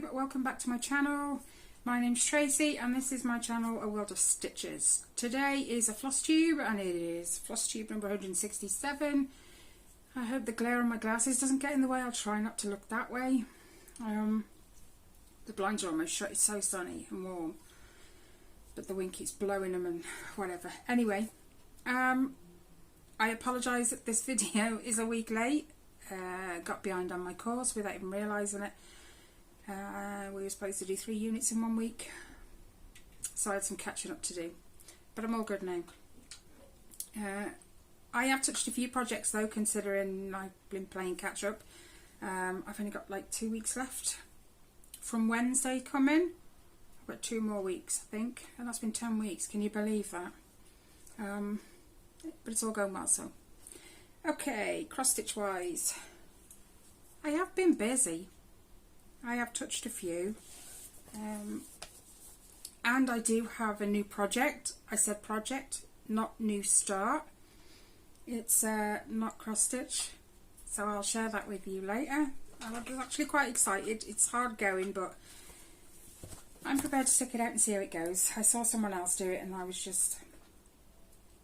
flosstube. Welcome back to my channel. My name's Tracy and this is my channel, A World of Stitches. Today is a floss tube and it is floss tube number 167. I hope the glare on my glasses doesn't get in the way. I'll try not to look that way. The blinds are almost shut. It's so sunny and warm, but the wind keeps blowing them and whatever. Anyway, I apologise that this video is a week late. Got behind on my course without even realising it. We were supposed to do 3 units in 1 week, so I had some catching up to do, but I'm all good now. I have touched a few projects though, considering I've been playing catch up. I've only got like 2 weeks left from Wednesday coming. I've got 2 more weeks I think, and that's been 10 weeks. Can you believe that? But it's all going well. So okay, cross stitch wise, I have been busy. I have touched a few, and I do have a new project. I said project, not new start. It's not cross stitch, so I'll share that with you later. I was actually quite excited. It's hard going, but I'm prepared to stick it out and see how it goes. I saw someone else do it and I was just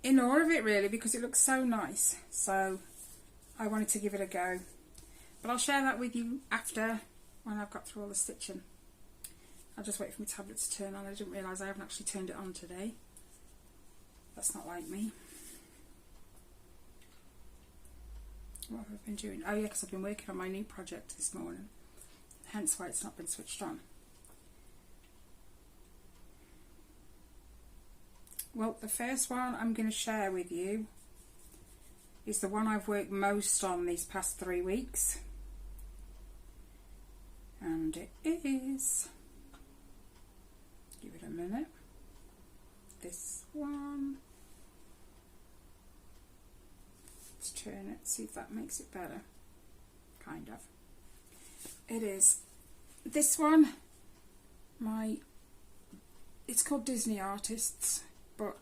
in awe of it really, because it looks so nice, so I wanted to give it a go. But I'll share that with you after, when I've got through all the stitching. I'll just wait for my tablet to turn on. I didn't realise I haven't actually turned it on today. That's not like me. What have I been doing? Oh yeah, because I've been working on my new project this morning, hence why it's not been switched on. Well, the first one I'm going to share with you is the one I've worked most on these past 3 weeks. And it is, give it a minute, this one. Let's turn it, see if that makes it better. Kind of. It is this one. It's called Disney Artists, but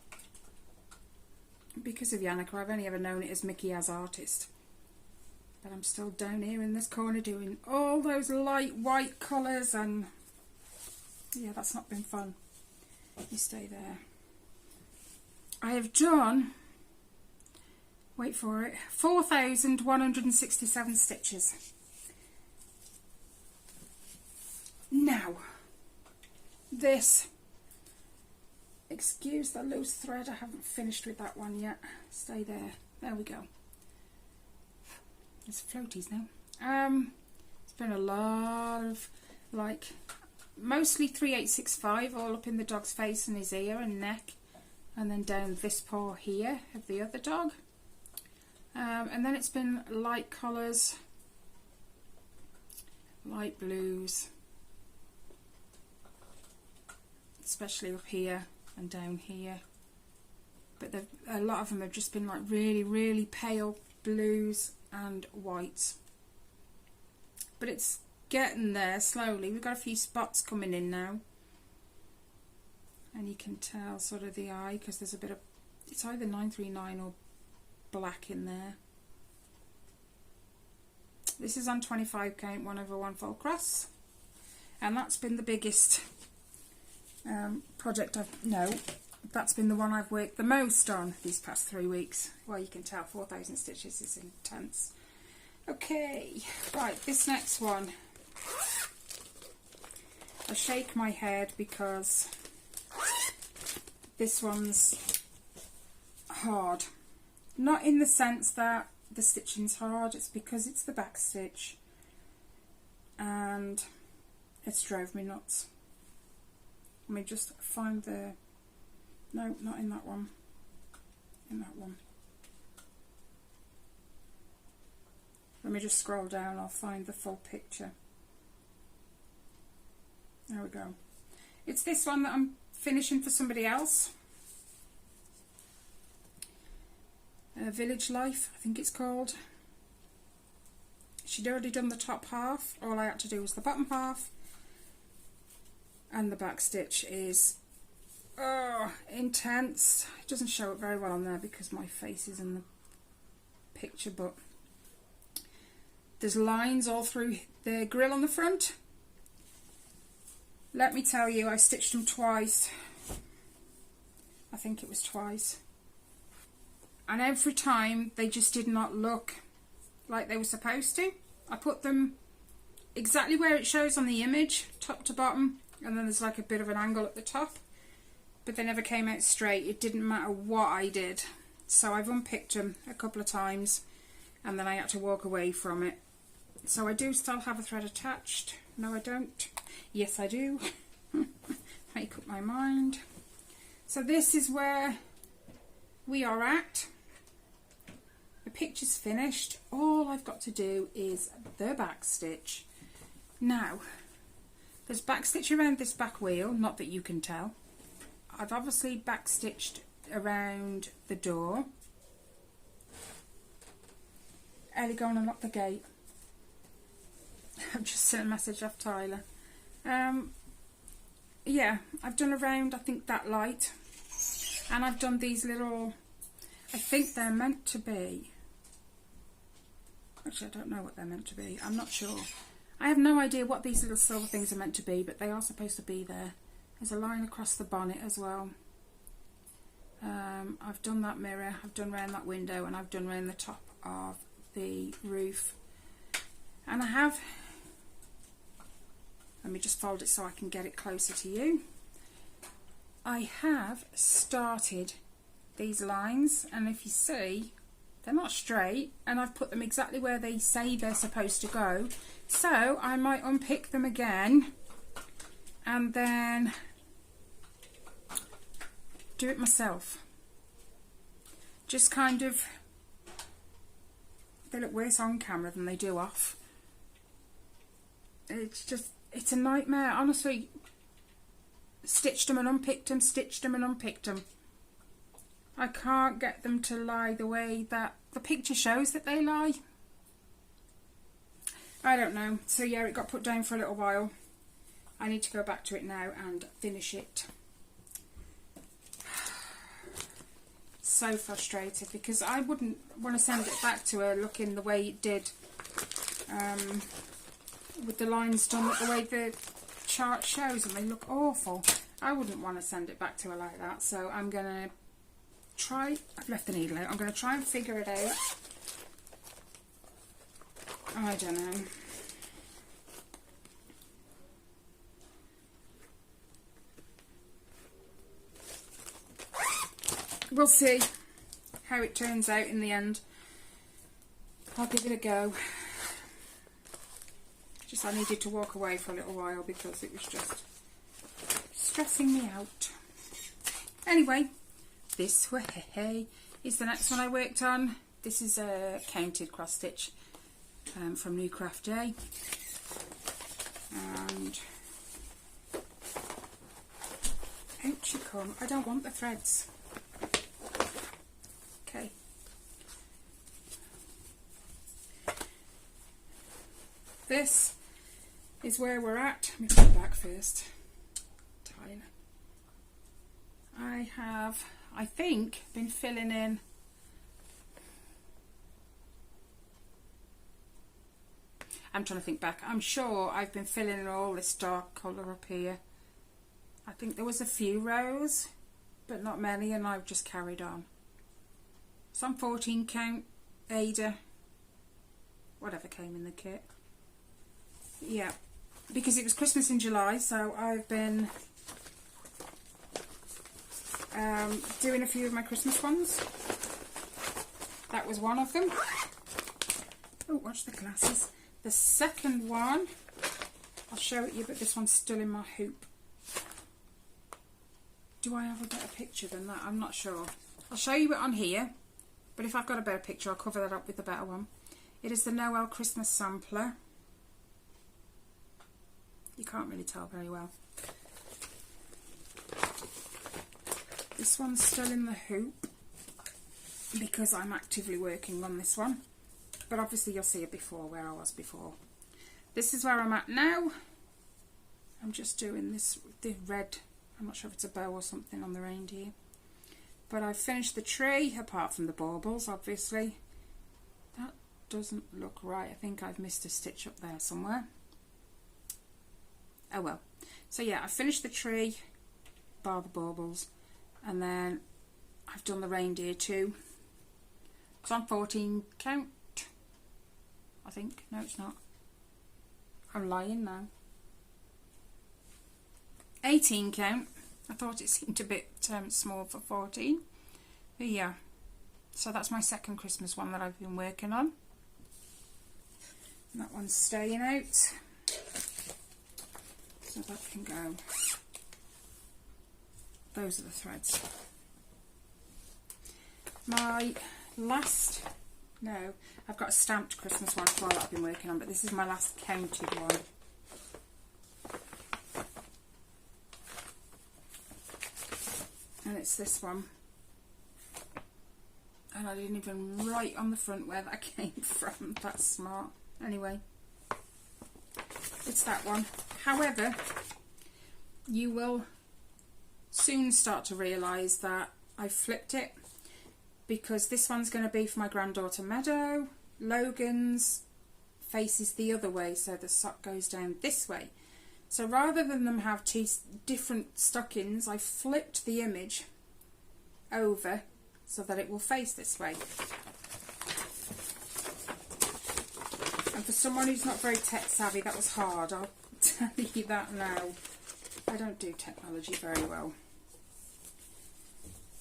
because of Yannicka, I've only ever known it as Mickey as Artist. But I'm still down here in this corner doing all those light white colours, and yeah, that's not been fun. You stay there. I have done, wait for it, 4,167 stitches. Now, this, excuse the loose thread, I haven't finished with that one yet. Stay there. There we go. It's floaties now. It's been a lot of, like, mostly 3865 all up in the dog's face and his ear and neck, and then down this paw here of the other dog. And then it's been light colours, light blues, especially up here and down here. But a lot of them have just been like really, really pale blues and whites. But it's getting there slowly. We've got a few spots coming in now, and you can tell sort of the eye, because there's a bit of, it's either 939 or black in there. This is on 25 count 1/1 full cross, and that's been the biggest project that's been the one I've worked the most on these past 3 weeks. Well, you can tell 4,000 stitches is intense. Okay, right, this next one, I shake my head because this one's hard. Not in the sense that the stitching's hard, it's because it's the back stitch and it's drove me nuts. Let me just find the, no, not in that one, in that one. Let me just scroll down, I'll find the full picture. There we go. It's this one that I'm finishing for somebody else. Village Life, I think it's called. She'd already done the top half. All I had to do was the bottom half. And the back stitch is intense. It doesn't show it very well on there because my face is in the picture, but there's lines all through the grill on the front, let me tell you, I stitched them twice. I think it was twice. And every time they just did not look like they were supposed to. I put them exactly where it shows on the image, top to bottom, and then there's like a bit of an angle at the top, but they never came out straight. It didn't matter what I did. So I've unpicked them a couple of times and then I had to walk away from it. So I do still have a thread attached. No, I don't. Yes, I do. Make up my mind. So this is where we are at. The picture's finished. All I've got to do is the back stitch. Now, there's back stitch around this back wheel, not that you can tell. I've obviously back stitched around the door. Ellie, go and unlock the gate. I've just sent a message off Tyler. Yeah, I've done around, I think, that light. And I've done these little, I think they're meant to be. Actually, I don't know what they're meant to be. I'm not sure. I have no idea what these little silver things are meant to be, but they are supposed to be there. There's a line across the bonnet as well. I've done that mirror, I've done around that window, and I've done around the top of the roof. And I have, let me just fold it so I can get it closer to you. I have started these lines, and if you see, they're not straight, and I've put them exactly where they say they're supposed to go. So I might unpick them again and then do it myself. Just kind of, they look worse on camera than they do off. It's just, it's a nightmare, honestly. Stitched them and unpicked them, stitched them and unpicked them. I can't get them to lie the way that the picture shows that they lie. I don't know. So yeah, it got put down for a little while. I need to go back to it now and finish it. So frustrated because I wouldn't want to send it back to her looking the way it did, with the lines done the way the chart shows, and they look awful. I wouldn't want to send it back to her like that, so I'm going to try, I've left the needle out, I'm going to try and figure it out. I don't know. We'll see how it turns out in the end. I'll give it a go. Just I needed to walk away for a little while because it was just stressing me out. Anyway, this way is the next one I worked on. This is a counted cross stitch from New Craft Day. And out you come. I don't want the threads. Okay. This is where we're at. Let me put it back first. Tyler. I have, I think, been filling in I'm trying to think back. I'm sure I've been filling in all this dark colour up here. I think there was a few rows, but not many, and I've just carried on. Some 14 count, Ada, whatever came in the kit. Yeah, because it was Christmas in July, so I've been doing a few of my Christmas ones. That was one of them. Oh, watch the glasses. The second one, I'll show it you, but this one's still in my hoop. Do I have a better picture than that? I'm not sure. I'll show you it on here, but if I've got a better picture, I'll cover that up with the better one. It is the Noel Christmas sampler. You can't really tell very well. This one's still in the hoop because I'm actively working on this one. But obviously you'll see it before where I was before. This is where I'm at now. I'm just doing this, the red, I'm not sure if it's a bow or something on the reindeer. But I've finished the tree, apart from the baubles, obviously. That doesn't look right. I think I've missed a stitch up there somewhere. Oh well. So yeah, I finished the tree, bar the baubles, and then I've done the reindeer too. It's on 14 count, I think. No, it's not. I'm lying now. 18 count. I thought it seemed a bit small for 14. But yeah, so that's my second Christmas one that I've been working on. And that one's staying out. So that can go. Those are the threads. My last, no, I've got a stamped Christmas one as well that I've been working on, but this is my last counted one. And it's this one. And I didn't even write on the front where that came from. That's smart. Anyway, it's that one. However, you will soon start to realise that I flipped it, because this one's going to be for my granddaughter Meadow. Logan's faces the other way, so the sock goes down this way. So rather than them have two different stockings, I flipped the image over so that it will face this way. And for someone who's not very tech savvy, that was hard, I'll tell you that now. I don't do technology very well.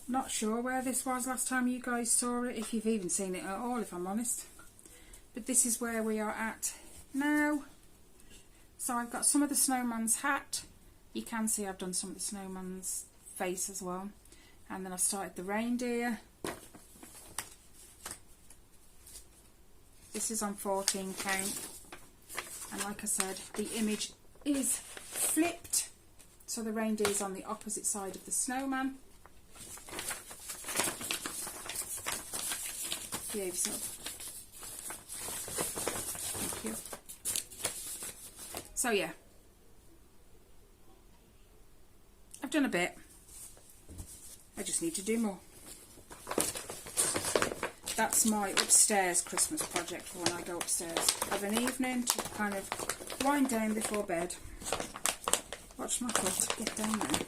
Not sure where this was last time you guys saw it, if you've even seen it at all, if I'm honest. But this is where we are at now. So I've got some of the snowman's hat. You can see I've done some of the snowman's face as well. And then I started the reindeer. This is on 14 count. And like I said, the image is flipped. So the reindeer is on the opposite side of the snowman. Behave yourself. Thank you. So yeah, I've done a bit. I just need to do more. That's my upstairs Christmas project for when I go upstairs of an evening to kind of wind down before bed. Watch my foot, get down there. Do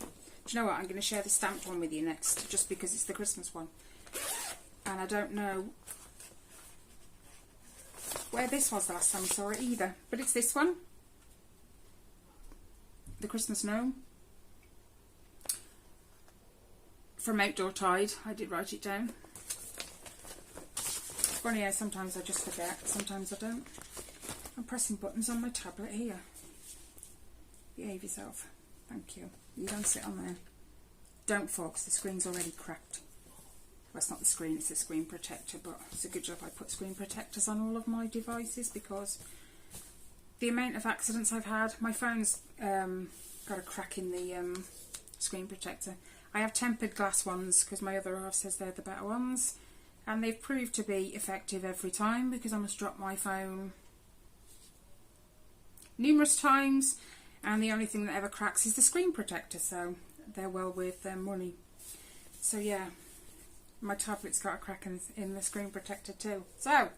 you know what? I'm going to share the stamped one with you next, just because it's the Christmas one. And I don't know where this was the last time I saw it either, but it's this one. The Christmas gnome from Outdoor Tide. I did write it down. Funny how sometimes I just forget, sometimes I don't. I'm pressing buttons on my tablet here. Behave yourself. Thank you. You don't sit on there. Don't fall, because the screen's already cracked. Well, it's not the screen, it's the screen protector, but it's a good job I put screen protectors on all of my devices, because the amount of accidents I've had, my phone's got a crack in the screen protector. I have tempered glass ones because my other half says they're the better ones, and they've proved to be effective every time, because I must drop my phone numerous times, and the only thing that ever cracks is the screen protector, so they're well worth their money. So yeah, my tablet's got a crack in the screen protector too. So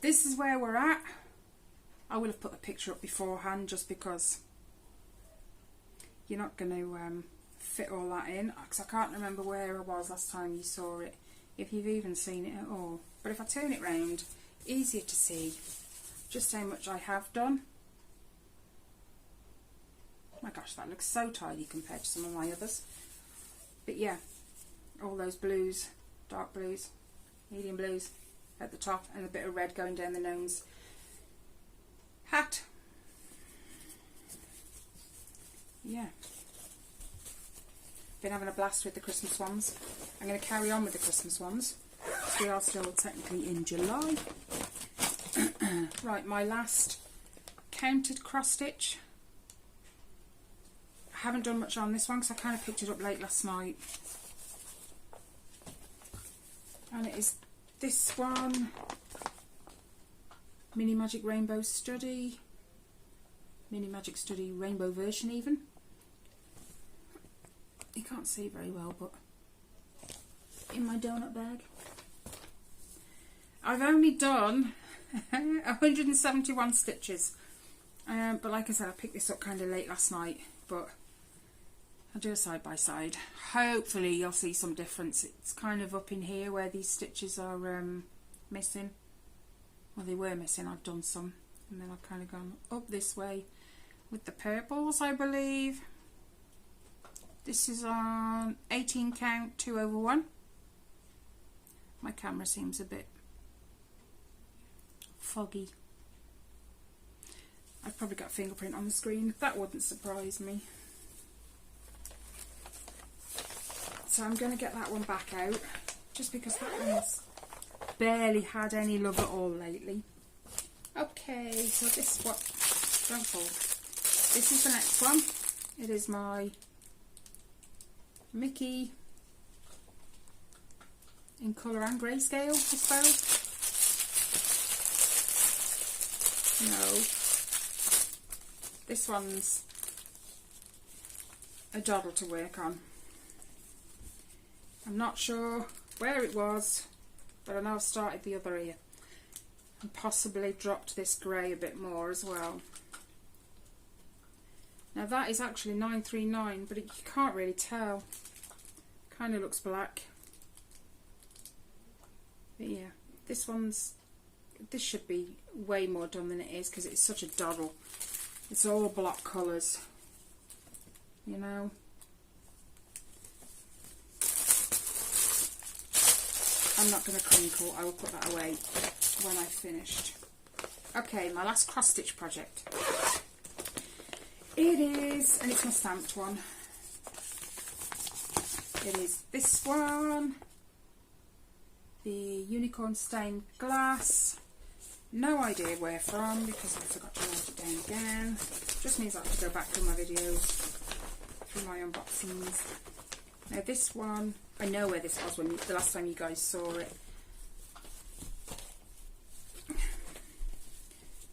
this is where we're at. I will have put the picture up beforehand, just because you're not going to fit all that in, because I can't remember where I was last time you saw it, if you've even seen it at all. But if I turn it round, easier to see just how much I have done. Oh my gosh, that looks so tidy compared to some of my others. But yeah, all those blues, dark blues, medium blues at the top, and a bit of red going down the nose. Hat. Yeah. Been having a blast with the Christmas ones. I'm going to carry on with the Christmas ones, because we are still technically in July. Right, my last counted cross stitch. I haven't done much on this one because I kind of picked it up late last night. And it is this one. Mini Magic Rainbow Study. Mini Magic Study Rainbow version even. You can't see very well, but in my donut bag. I've only done 171 stitches. But like I said, I picked this up kind of late last night. but I'll do a side by side. Hopefully you'll see some difference. It's kind of up in here where these stitches are missing. Well, they were missing. I've done some, and then I've kind of gone up this way with the purples, I believe. This is on 18 count 2/1. My camera seems a bit foggy. I've probably got a fingerprint on the screen. That wouldn't surprise me. So I'm going to get that one back out, just because that one's barely had any love at all lately. Okay, so this what don't fall. This is the next one. It is my Mickey in colour and grayscale, I suppose. No. This one's a doddle to work on. I'm not sure where it was, but I know I've started the other ear and possibly dropped this grey a bit more as well. Now that is actually 939, but you can't really tell. Kind of looks black. But yeah, this should be way more done than it is, because it's such a doddle. It's all block colours, you know. I'm not going to crinkle, I will put that away when I've finished. Okay, my last cross stitch project. It is, and it's my stamped one. It is this one, the unicorn stained glass. No idea where from, because I forgot to write it down again. Just means I have to go back to my videos, through my unboxings. Now this one, I know where this was when the last time you guys saw it.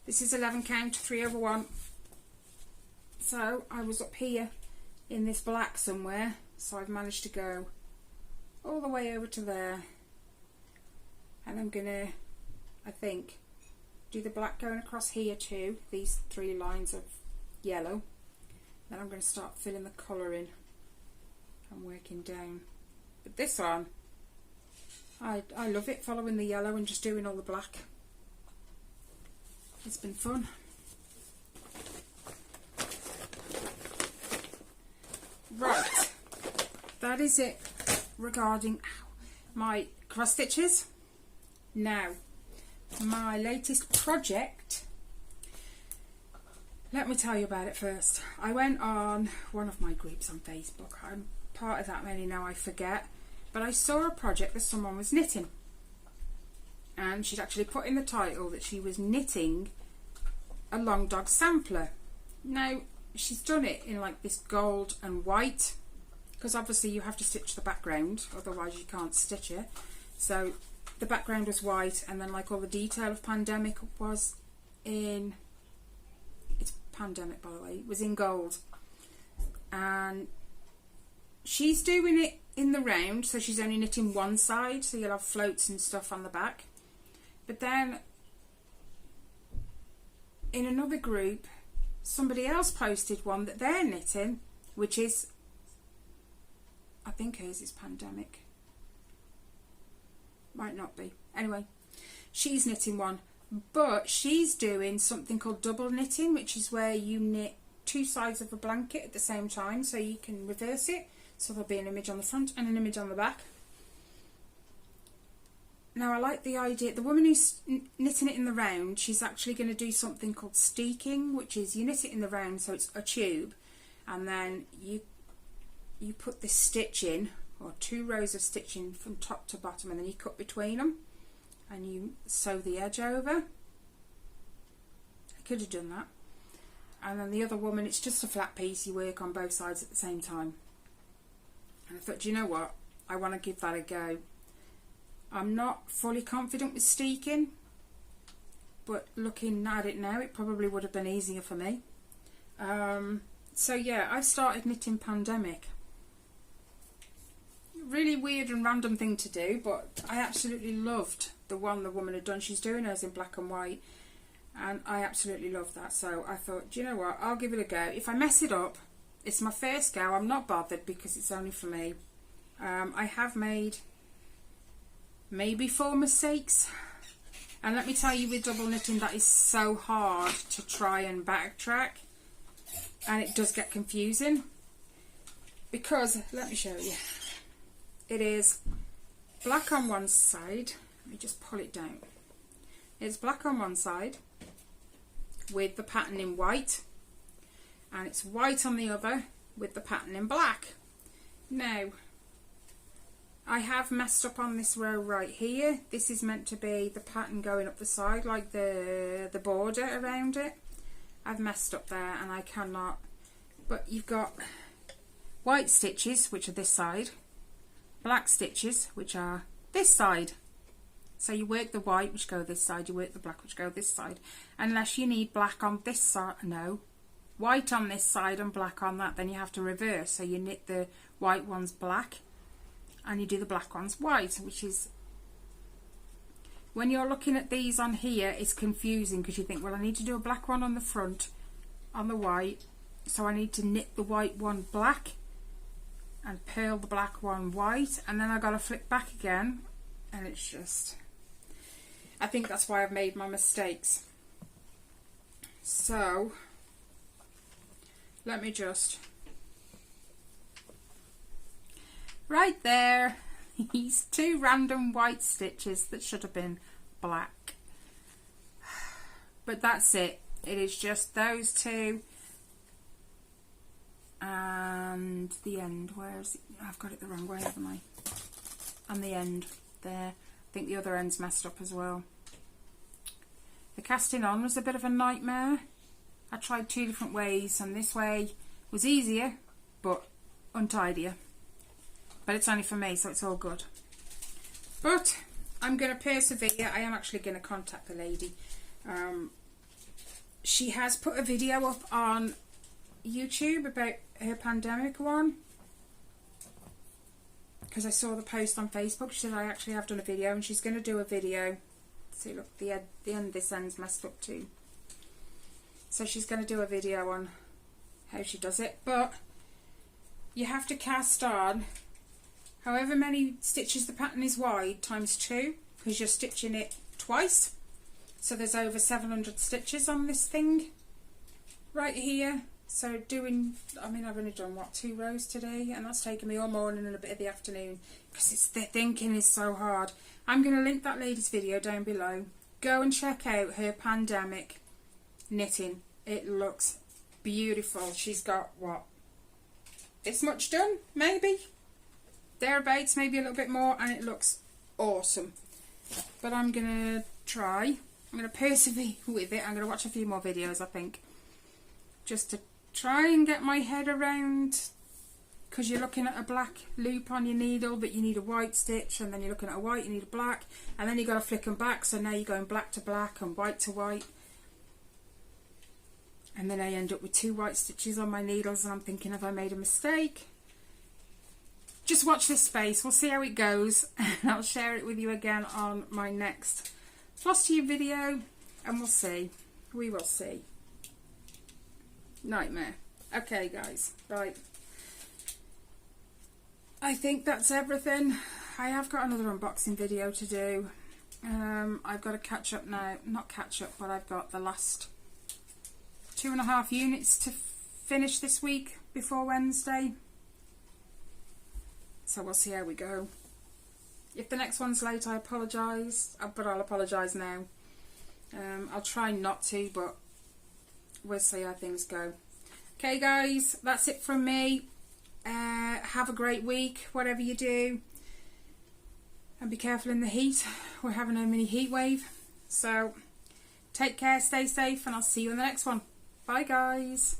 This is 11 count 3/1. So I was up here in this black somewhere, so I've managed to go all the way over to there, and I'm gonna, I think, do the black going across here too, these 3 lines of yellow. Then I'm going to start filling the colour in and working down. But this one, I love it, following the yellow and just doing all the black. It's been fun. Right, that is it regarding my cross stitches. Now, my latest project, let me tell you about it first. I went on one of my groups on Facebook. I'm part of that many now, I forget, but I saw a project that someone was knitting, and she'd actually put in the title that she was knitting a long dog sampler. Now she's done it in like this gold and white, because obviously you have to stitch the background, otherwise you can't stitch it. So the background was white, and then like all the detail of Pandemic was in, it's Pandemic by the way, was in gold. And she's doing it in the round, so she's only knitting one side, so you'll have floats and stuff on the back. But then in another group, somebody else posted one that they're knitting, which is, I think hers is Pandemic. Might not be. Anyway, she's knitting one, but she's doing something called double knitting, which is where you knit 2 sides of a blanket at the same time, so you can reverse it, so there'll be an image on the front and an image on the back. Now I like the idea. The woman who's knitting it in the round, she's actually going to do something called steeking, which is you knit it in the round, so it's a tube, and then you put this stitch in, or 2 rows of stitching from top to bottom, and then you cut between them and you sew the edge over. I could have done that. And then the other woman, it's just a flat piece, you work on both sides at the same time. And I thought, do you know what, I want to give that a go. I'm not fully confident with steeking, but looking at it now, it probably would have been easier for me. So yeah, I started knitting Pandemic. Really weird and random thing to do, but I absolutely loved the one the woman had done. She's doing hers in black and white, and I absolutely love that. So I thought, do you know what, I'll give it a go. If I mess it up, it's my first go. I'm not bothered because it's only for me. I have made maybe 4 mistakes, and let me tell you, with double knitting, that is so hard to try and backtrack, and it does get confusing because, let me show you, it is black on one side. Let me just pull it down. It's black on one side with the pattern in white, and it's white on the other with the pattern in black. Now, I have messed up on this row right here. This is meant to be the pattern going up the side, like the border around it. I've messed up there and I cannot. But you've got white stitches, which are this side, black stitches, which are this side. So you work the white, which go this side, you work the black, which go this side. Unless you need black on this side, no, white on this side and black on that, then you have to reverse. So you knit the white ones black and you do the black ones white, which is, when you're looking at these on here, it's confusing because you think, well, I need to do a black one on the front on the white, so I need to knit the white one black and purl the black one white, and then I got to flip back again, and it's just, I think that's why I've made my mistakes. So let me just, right there, these 2 random white stitches that should have been black, but that's it. It is just those 2 and the end. Where is it? I've got it the wrong way, haven't I? And the end there. I think the other end's messed up as well. The casting on was a bit of a nightmare. I tried 2 different ways, and this way was easier but untidier. But it's only for me, so it's all good. But I'm going to persevere. I am actually going to contact the lady. She has put a video up on YouTube about her pandemic one, because I saw the post on Facebook. She said, I actually have done a video, and she's going to do a video. See, look, the end, this end's messed up too. So she's going to do a video on how she does it. But you have to cast on however many stitches the pattern is wide times 2, because you're stitching it twice. So there's over 700 stitches on this thing right here. So doing, I mean, I've only done what, 2 rows today, and that's taken me all morning and a bit of the afternoon because it's, the thinking is so hard. I'm going to link that lady's video down below. Go and check out her pandemic knitting. It looks beautiful. She's got what, this much done, maybe thereabouts, maybe a little bit more, and it looks awesome. But I'm going to try. I'm going to persevere with it. I'm going to watch a few more videos, I think, just to try and get my head around, because you're looking at a black loop on your needle, but you need a white stitch, and then you're looking at a white, you need a black, and then you've got to flick them back, so now you're going black to black and white to white, and then I end up with 2 white stitches on my needles, and I'm thinking, have I made a mistake? Just watch this space, we'll see how it goes, and I'll share it with you again on my next flosstube video, and we'll see. We will see. Nightmare. Okay guys, right, I think that's everything. I have got another unboxing video to do. I've got to catch up now, not catch up, but I've got the last 2.5 units to finish this week before Wednesday, so we'll see how we go. If the next one's late, I apologise, but I'll apologise now. I'll try not to, but we'll see how things go. Okay guys, that's it from me. Have a great week, whatever you do, and be careful in the heat. We're having a mini heat wave, so take care, stay safe, and I'll see you in the next one. Bye guys.